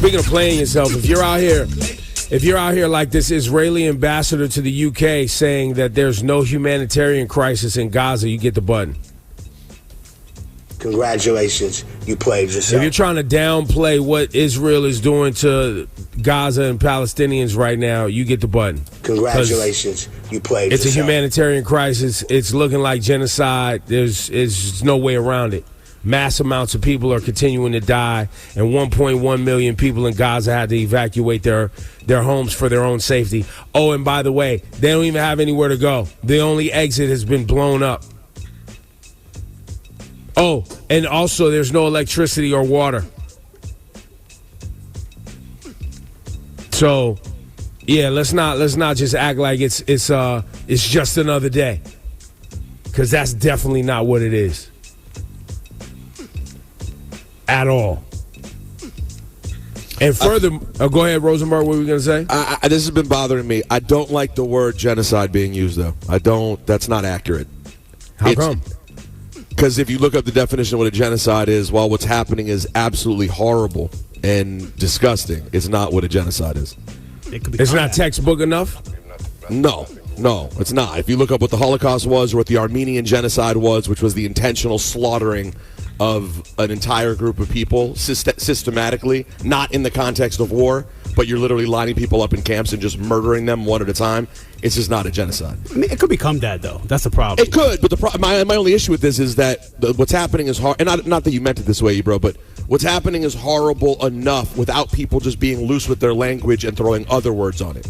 speaking of playing yourself, if you're out here like this Israeli ambassador to the UK saying that there's no humanitarian crisis in Gaza, you get the button. Congratulations, you played yourself. If you're trying to downplay what Israel is doing to Gaza and Palestinians right now, you get the button. Congratulations, you played yourself. It's a humanitarian crisis. It's looking like genocide. There's no way around it. Mass amounts of people are continuing to die, and 1.1 million people in Gaza had to evacuate their homes for their own safety. Oh, and by the way, they don't even have anywhere to go. The only exit has been blown up. Oh, and also there's no electricity or water. So, yeah, let's not just act like it's just another day, because that's definitely not what it is at all. And further, go ahead, Rosenberg. What were we gonna say? This has been bothering me. I don't like the word genocide being used, though. I don't. That's not accurate. How come? Because if you look up the definition of what a genocide is, while what's happening is absolutely horrible and disgusting, it's not what a genocide is. It's not textbook enough? No, it's not. If you look up what the Holocaust was or what the Armenian genocide was, which was the intentional slaughtering of an entire group of people systematically, not in the context of war, but you're literally lining people up in camps and just murdering them one at a time, it's just not a genocide. I mean, it could become that, though. That's the problem. It could, but my only issue with this is that what's happening is hard, and not that you meant it this way, Ebro, but what's happening is horrible enough without people just being loose with their language and throwing other words on it.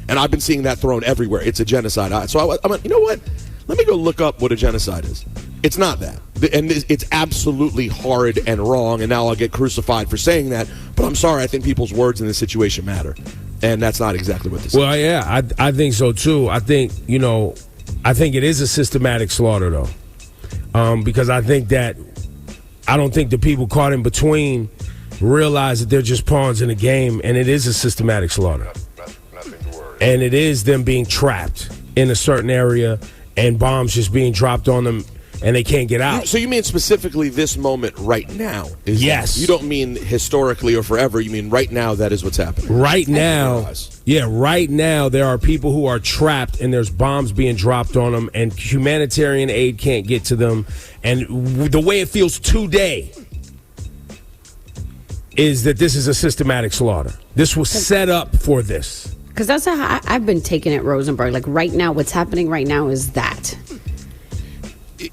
And I've been seeing that thrown everywhere. It's a genocide. So I'm like, you know what? Let me go look up what a genocide is. It's not that. And it's absolutely horrid and wrong, and now I'll get crucified for saying that. But I'm sorry, I think people's words in this situation matter. And that's not exactly what this is. Well, yeah, I think so, too. I think it is a systematic slaughter, though. Because I don't think the people caught in between realize that they're just pawns in a game, and it is a systematic slaughter. And it is them being trapped in a certain area and bombs just being dropped on them and they can't get out. So you mean specifically this moment right now? Yes. You don't mean historically or forever. You mean right now that is what's happening. Right now. Yeah, right now there are people who are trapped and there's bombs being dropped on them and humanitarian aid can't get to them. And the way it feels today is that this is a systematic slaughter. This was set up for this. Because that's how I've been taking it, Rosenberg. Like right now, what's happening right now is that.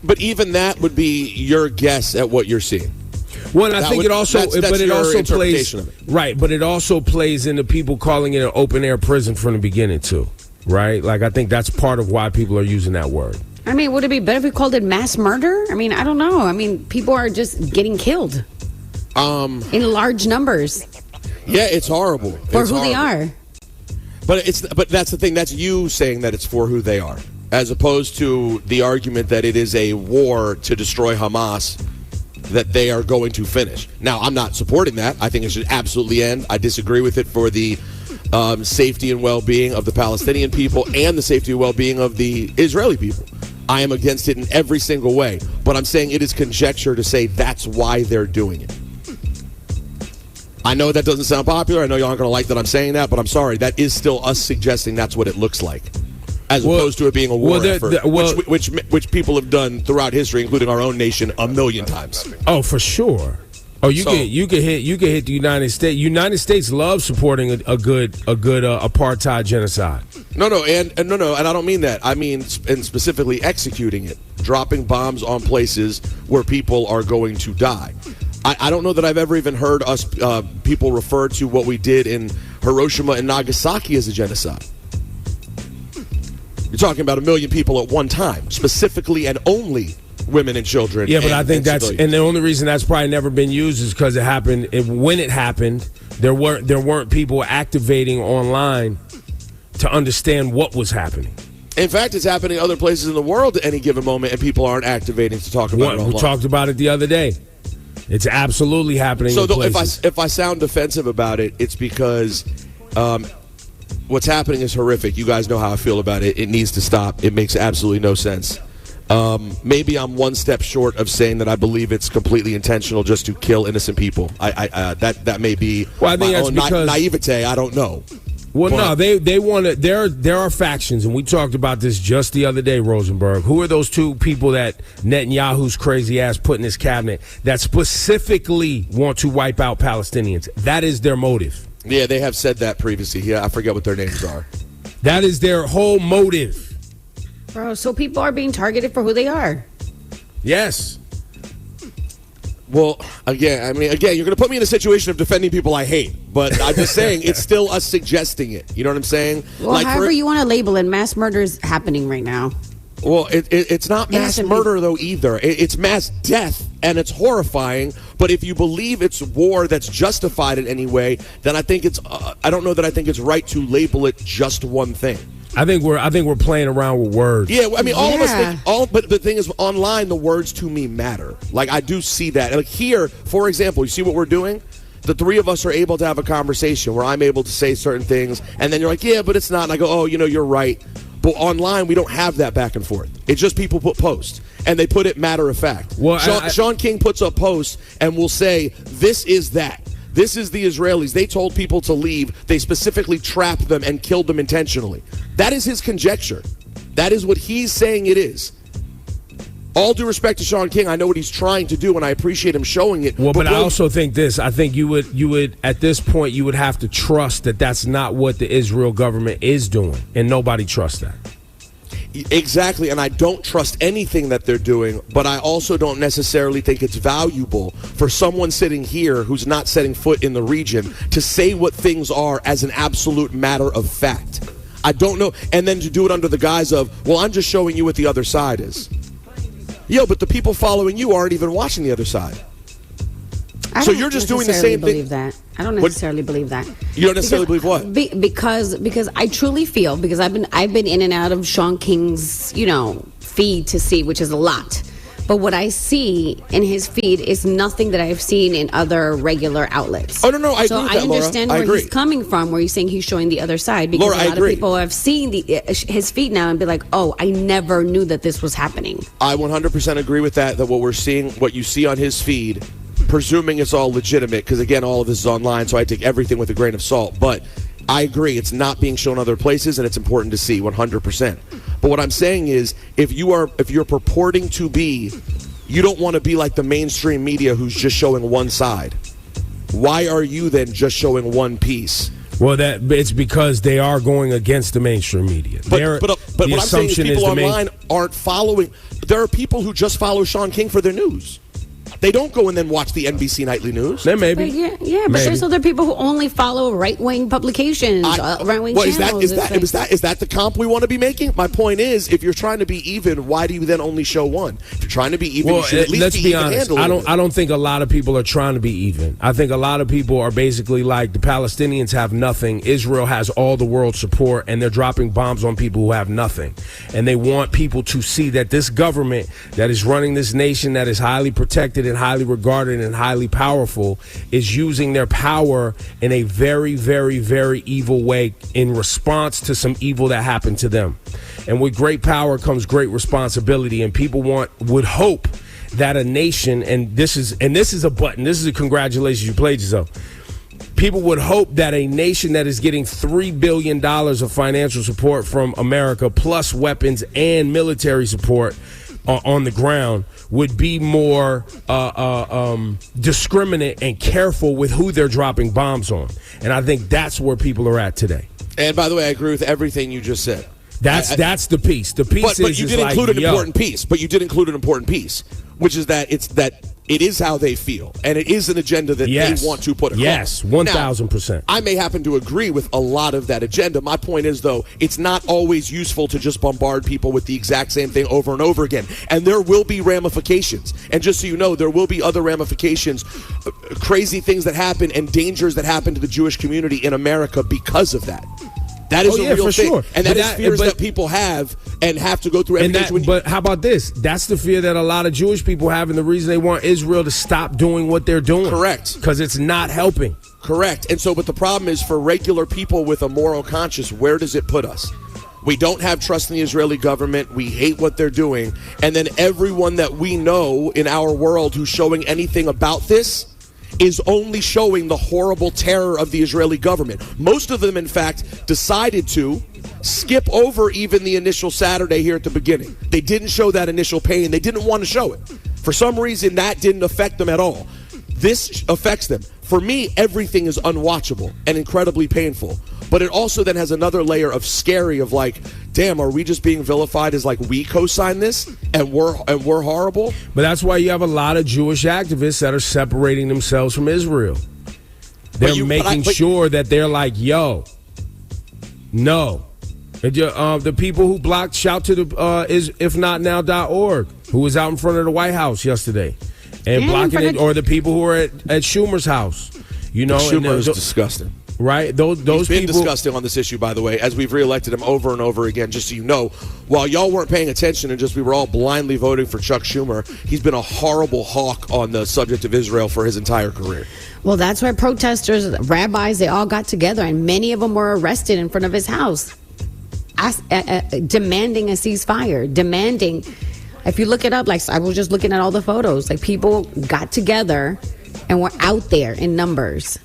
But even that would be your guess at what you're seeing. Well, I think it also plays right, but it also plays into people calling it an open air prison from the beginning too, right? Like I think that's part of why people are using that word. I mean, would it be better if we called it mass murder? I mean, I don't know. I mean, people are just getting killed in large numbers. Yeah, it's horrible For who they are. But that's the thing. That's you saying that it's for who they are, as opposed to the argument that it is a war to destroy Hamas that they are going to finish. Now, I'm not supporting that. I think it should absolutely end. I disagree with it for the safety and well-being of the Palestinian people and the safety and well-being of the Israeli people. I am against it in every single way. But I'm saying it is conjecture to say that's why they're doing it. I know that doesn't sound popular. I know you aren't going to like that I'm saying that, but I'm sorry. That is still us suggesting that's what it looks like, as opposed to it being a war effort, which people have done throughout history, including our own nation, a million times. Oh, for sure. Oh, you can hit the United States. United States loves supporting a good apartheid genocide. No, and I don't mean that. I mean specifically executing it, dropping bombs on places where people are going to die. I don't know that I've ever even heard people refer to what we did in Hiroshima and Nagasaki as a genocide. You're talking about 1 million people at one time, specifically and only women and children. Yeah, but I think and the only reason that's probably never been used is because it happened. When it happened, there weren't people activating online to understand what was happening. In fact, it's happening other places in the world at any given moment, and people aren't activating to talk about it online. We talked about it the other day. It's absolutely happening. So if I sound defensive about it, it's because what's happening is horrific. You guys know how I feel about it. It needs to stop. It makes absolutely no sense. Maybe I'm one step short of saying that I believe it's completely intentional just to kill innocent people. That may be I think my that's own because naivete. I don't know. Well, no, they want to. There are factions, and we talked about this just the other day, Rosenberg. Who are those two people that Netanyahu's crazy ass put in his cabinet that specifically want to wipe out Palestinians? That is their motive. Yeah, they have said that previously. Yeah, I forget what their names are. That is their whole motive. Bro, so people are being targeted for who they are. Yes. Well, again, you're going to put me in a situation of defending people I hate, but I'm just saying it's still us suggesting it. You know what I'm saying? Well, however you want to label it, mass murder is happening right now. Well, it's not mass murder, though, either. It's mass death, and it's horrifying. But if you believe it's war that's justified in any way, then I think it's I don't know that I think it's right to label it just one thing. I think we're playing around with words. Yeah, I mean, all of us think, but the thing is, online, the words to me matter. Like, I do see that. Like here, for example, you see what we're doing? The three of us are able to have a conversation where I'm able to say certain things, and then you're like, yeah, but it's not. And I go, oh, you're right. But online, we don't have that back and forth. It's just people put posts, and they put it matter of fact. Well, Sean King puts up posts and will say, this is that. This is the Israelis. They told people to leave. They specifically trapped them and killed them intentionally. That is his conjecture. That is what he's saying it is. All due respect to Sean King, I know what he's trying to do, and I appreciate him showing it. Well, but I also think this. I think you would at this point, you would have to trust that that's not what the Israel government is doing, and nobody trusts that. Exactly, and I don't trust anything that they're doing, but I also don't necessarily think it's valuable for someone sitting here who's not setting foot in the region to say what things are as an absolute matter of fact. I don't know, and then to do it under the guise of, well, I'm just showing you what the other side is. Yo, but the people following you aren't even watching the other side. So you're just doing the same thing. I don't necessarily believe that. You don't necessarily believe what? Because I truly feel, because I've been in and out of Sean King's, feed to see, which is a lot. But what I see in his feed is nothing that I've seen in other regular outlets. Oh, no, I agree with that, So I understand Laura. where he's coming from, where he's saying he's showing the other side. Because Laura, a lot of people have seen his feed now and be like, oh, I never knew that this was happening. I 100% agree with that what we're seeing, what you see on his feed, presuming it's all legitimate, because, again, all of this is online, so I take everything with a grain of salt. But I agree, it's not being shown other places, and it's important to see 100%. But what I'm saying is, if you're purporting to be, you don't want to be like the mainstream media who's just showing one side. Why are you then just showing one piece? Well, it's because they are going against the mainstream media. But what I'm saying is people online aren't following. There are people who just follow Sean King for their news. They don't go and then watch the NBC Nightly News. There may be. But there's other people who only follow right-wing publications, right-wing channels. Is that the comp we want to be making? My point is, if you're trying to be even, why do you then only show one? If you're trying to be even, you should at least let's be honest. handled. I don't think a lot of people are trying to be even. I think a lot of people are basically like, the Palestinians have nothing. Israel has all the world's support, and they're dropping bombs on people who have nothing. And they want people to see that this government that is running this nation, that is highly protected and highly regarded and highly powerful, is using their power in a very, very, very evil way in response to some evil that happened to them. And with great power comes great responsibility, and people would hope that a nation, and this is a button, this is a congratulations, you played yourself. People would hope that a nation that is getting $3 billion of financial support from America, plus weapons and military support on the ground, would be more discriminate and careful with who they're dropping bombs on. And I think that's where people are at today. And by the way, I agree with everything you just said. That's the piece. The piece but you did include an important piece. But you did include an important piece, which is that it is how they feel, and it is an agenda that they want to put across. Yes, 1,000%. I may happen to agree with a lot of that agenda. My point is, though, it's not always useful to just bombard people with the exact same thing over and over again. And there will be ramifications. And just so you know, there will be other ramifications, crazy things that happen and dangers that happen to the Jewish community in America because of that. That is a real thing. Sure. And that is fears that people have and have to go through every day. But how about this? That's the fear that a lot of Jewish people have, and the reason they want Israel to stop doing what they're doing. Correct. Because it's not helping. Correct. And so, but the problem is, for regular people with a moral conscience, where does it put us? We don't have trust in the Israeli government. We hate what they're doing. And then everyone that we know in our world who's showing anything about this is only showing the horrible terror of the Israeli government. Most of them, in fact, decided to skip over even the initial Saturday here at the beginning. They didn't show that initial pain. They didn't want to show it. For some reason, that didn't affect them at all. This affects them. For me, everything is unwatchable and incredibly painful. But it also then has another layer of scary of like, damn, are we just being vilified as like we co-sign this and we're horrible? But that's why you have a lot of Jewish activists that are separating themselves from Israel. They're making sure that they're like, yo, no. The people who blocked shout to the is ifnotnow.org, who was out in front of the White House yesterday and blocking it, or the people who are at Schumer's house. You know, Schumer is disgusting. Right? Those He's been people disgusting on this issue, by the way, as we've reelected him over and over again, just so you know. While y'all weren't paying attention and just we were all blindly voting for Chuck Schumer, he's been a horrible hawk on the subject of Israel for his entire career. Well, that's why protesters, rabbis, they all got together, and many of them were arrested in front of his house, demanding a ceasefire, demanding. If you look it up, like I was just looking at all the photos, like people got together and were out there in numbers.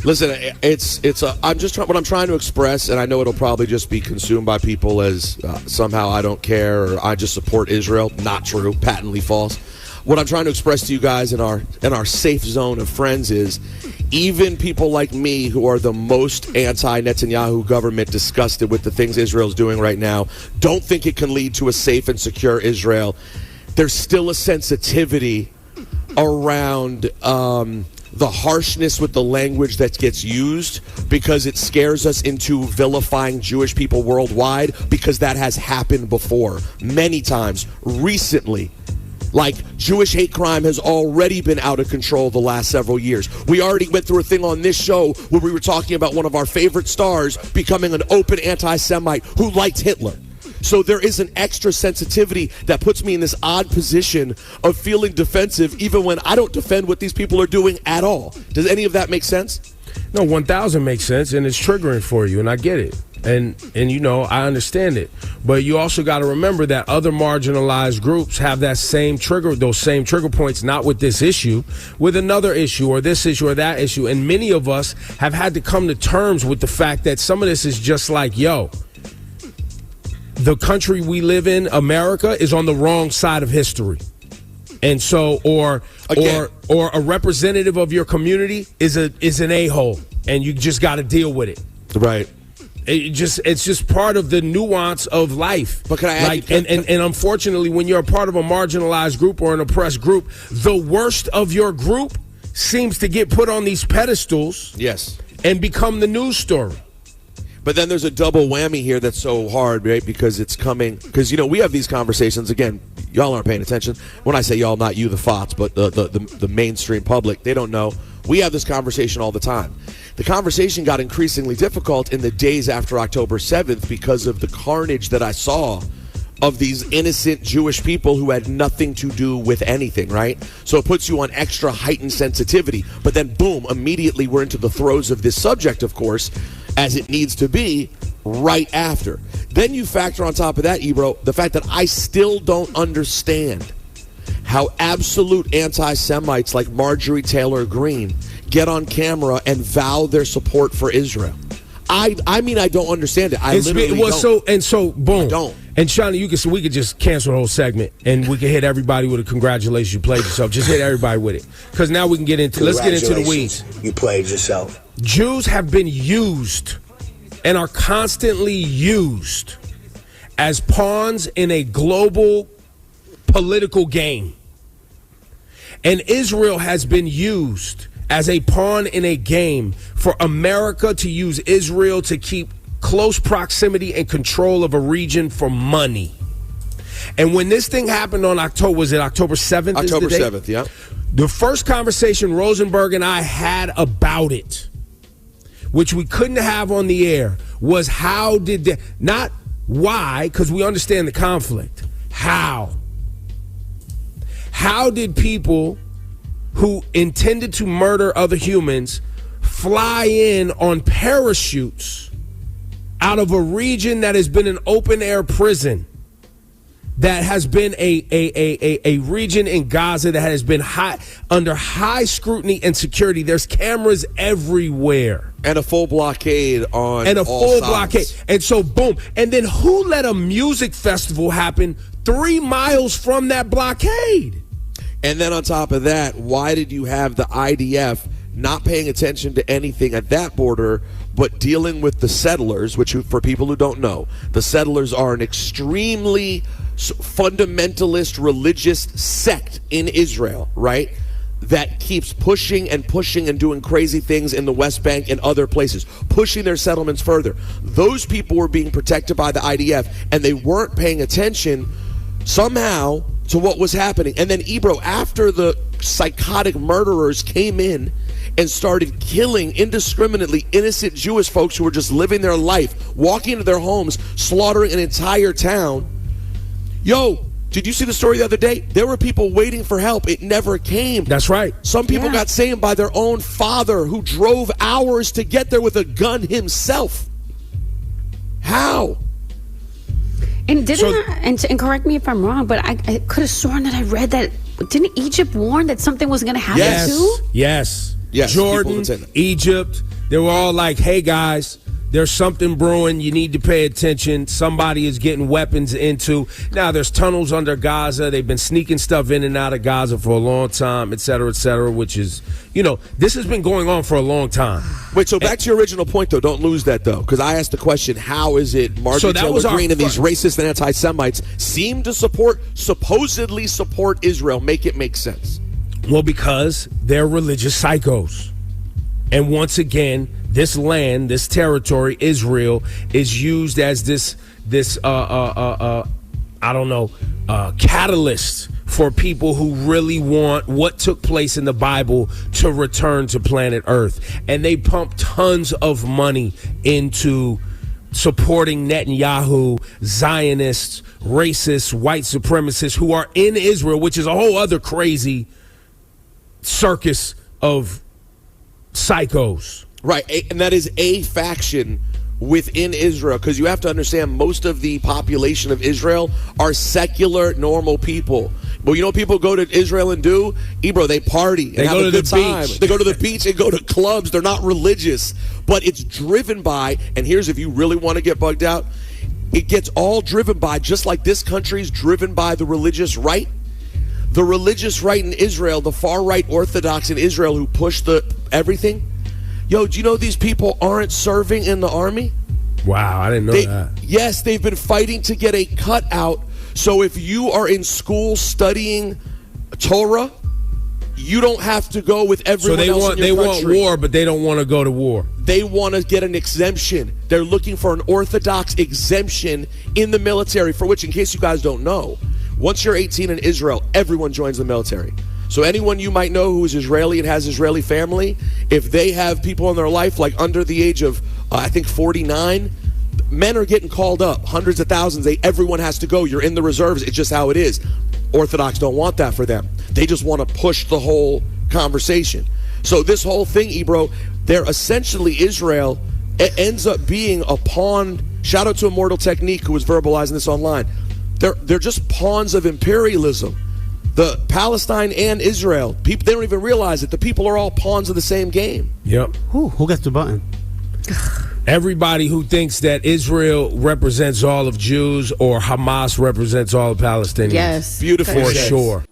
Listen, what I'm trying to express, and I know it'll probably just be consumed by people as somehow I don't care or I just support Israel. Not true, patently false. What I'm trying to express to you guys in our safe zone of friends is, even people like me who are the most anti-Netanyahu government, disgusted with the things Israel's doing right now, don't think it can lead to a safe and secure Israel. There's still a sensitivity around the harshness with the language that gets used, because it scares us into vilifying Jewish people worldwide, because that has happened before many times recently. Like, Jewish hate crime has already been out of control the last several years. We already went through a thing on this show where we were talking about one of our favorite stars becoming an open anti-Semite who liked Hitler. So there is an extra sensitivity that puts me in this odd position of feeling defensive even when I don't defend what these people are doing at all. Does any of that make sense? No, 1,000 makes sense, and it's triggering for you, and I get it. And you know, I understand it. But you also got to remember that other marginalized groups have those same trigger points, not with this issue, with another issue or this issue or that issue. And many of us have had to come to terms with the fact that some of this is just like, yo, the country we live in, America, is on the wrong side of history. And so, or a representative of your community is an a-hole, and you just got to deal with it. Right. It's just part of the nuance of life. But can I add, and unfortunately, when you're a part of a marginalized group or an oppressed group, the worst of your group seems to get put on these pedestals. Yes. And become the news story. But then there's a double whammy here that's so hard, right? Because it's coming. Because, you know, we have these conversations. Again, y'all aren't paying attention. When I say y'all, not you, the FOTS, but the mainstream public, they don't know. We have this conversation all the time. The conversation got increasingly difficult in the days after October 7th because of the carnage that I saw of these innocent Jewish people who had nothing to do with anything, right? So it puts you on extra heightened sensitivity. But then, boom, immediately we're into the throes of this subject, of course, as it needs to be right after. Then you factor on top of that, Ebro, the fact that I still don't understand how absolute anti-Semites like Marjorie Taylor Greene get on camera and vow their support for Israel. I mean, I don't understand it. I literally don't. So boom. I don't. And Shawnee, we could just cancel the whole segment and we could hit everybody with a congratulations, you played yourself. Just hit everybody with it. Because now we can let's get into the weeds. You played yourself. Jews have been used and are constantly used as pawns in a global political game. And Israel has been used as a pawn in a game for America to use Israel to keep close proximity and control of a region for money. And when this thing happened on October 7th? October 7th, yeah. The first conversation Rosenberg and I had about it, which we couldn't have on the air, was not why, because we understand the conflict. How did people who intended to murder other humans fly in on parachutes out of a region that has been an open air prison, that has been a region in Gaza that has been under high scrutiny and security. There's cameras everywhere. And a full blockade on And a all full sides. blockade. And so, boom. And then who let a music festival happen 3 miles from that blockade? And then on top of that, why did you have the IDF not paying attention to anything at that border, but dealing with the settlers, which, for people who don't know, the settlers are an extremely fundamentalist religious sect in Israel, right? That keeps pushing and pushing and doing crazy things in the West Bank and other places, pushing their settlements further. Those people were being protected by the IDF, and they weren't paying attention somehow to what was happening. And then Ebro, after the psychotic murderers came in and started killing indiscriminately innocent Jewish folks who were just living their life, walking into their homes, slaughtering an entire town. Yo, did you see the story the other day? There were people waiting for help. It never came. That's right. Some people got saved by their own father, who drove hours to get there with a gun himself. How? And and correct me if I'm wrong, but I could have sworn that I read that. Didn't Egypt warn that something was going to happen too? Yes. Jordan, Egypt, they were all like, hey guys, there's something brewing. You need to pay attention. Somebody is getting weapons into. Now, there's tunnels under Gaza. They've been sneaking stuff in and out of Gaza for a long time, et cetera, which is, this has been going on for a long time. Wait, so back to your original point, though. Don't lose that, though, because I asked the question, how is it Marjorie Taylor Greene and these racist and anti-Semites seem to supposedly support Israel? Make it make sense. Well, because they're religious psychos. And once again, this land, this territory, Israel, is used as this catalyst for people who really want what took place in the Bible to return to planet Earth. And they pump tons of money into supporting Netanyahu, Zionists, racists, white supremacists who are in Israel, which is a whole other crazy circus of psychos. Right, and that is a faction within Israel, because you have to understand most of the population of Israel are secular, normal people. But you know what people go to Israel and do? Ebro, they party and have a good time. They go to the beach and go to clubs. They're not religious. But it's driven by, and here's if you really want to get bugged out, it gets all driven by, just like this country's driven by the religious right. The religious right in Israel, the far-right Orthodox in Israel who push the everything. Yo, do you know these people aren't serving in the army? Wow, I didn't know that. Yes, they've been fighting to get a cutout. So if you are in school studying Torah, you don't have to go with everyone else in your country. They want war, but they don't want to go to war. They want to get an exemption. They're looking for an Orthodox exemption in the military, for which, in case you guys don't know, once you're 18 in Israel, everyone joins the military. So anyone you might know who is Israeli and has Israeli family, if they have people in their life like under the age of, I think 49, men are getting called up, hundreds of thousands. Everyone has to go. You're in the reserves. It's just how it is. Orthodox don't want that for them. They just want to push the whole conversation. So this whole thing, Ebro, they're essentially Israel. It ends up being a pawn. Shout out to Immortal Technique, who was verbalizing this online. They're just pawns of imperialism. The Palestine and Israel, people, they don't even realize it. The people are all pawns of the same game. Yep. Who gets the button? Everybody who thinks that Israel represents all of Jews or Hamas represents all of Palestinians. Yes. Beautiful. For sure.